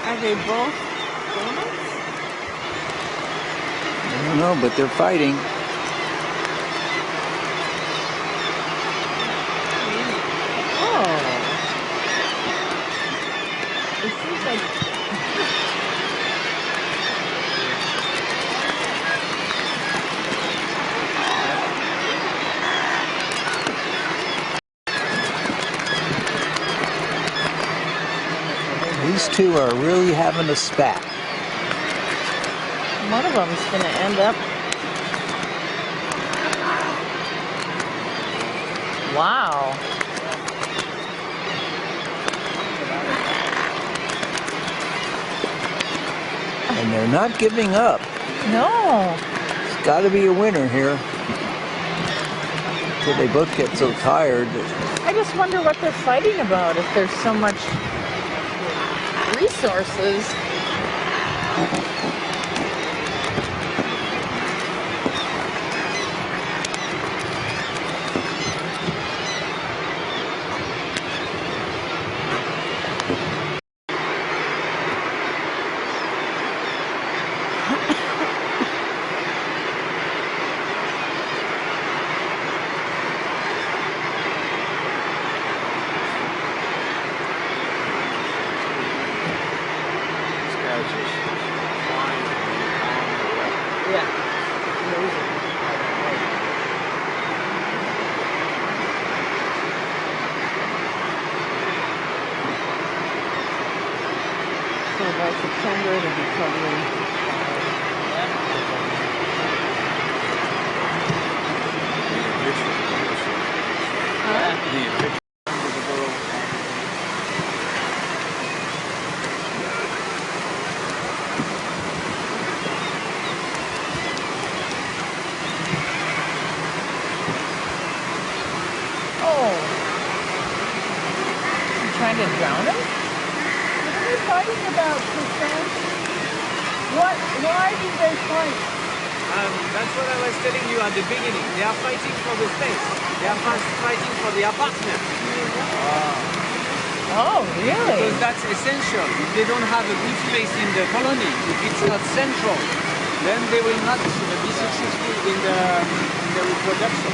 Are they both guillemots? I don't know, but they're fighting. Oh. It seems like... These two are really having a spat. One of them's going to end up... Wow. And they're not giving up. No. There's got to be a winner here. So they both get so tired. I just wonder what they're fighting about, if there's so much resources. So by September it'll be probably... Oh! You trying to drown him? What are they fighting about, Christian? Why do they fight? That's what I was telling you at the beginning. They are fighting for the space. They are fighting for the apartment. Oh, really? Because that's essential. If they don't have a good space in the colony, if it's not central, then they will not be successful in the reproduction.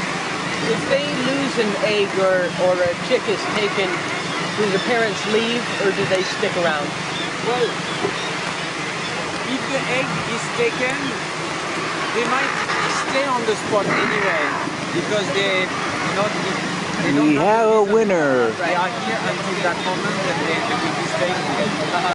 If they lose an egg or a chick is taken, do the parents leave or do they stick around? Well, if the egg is taken, they might stay on the spot anyway because they don't have a winner. They are here until that moment and they will be staying here.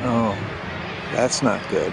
Oh, that's not good.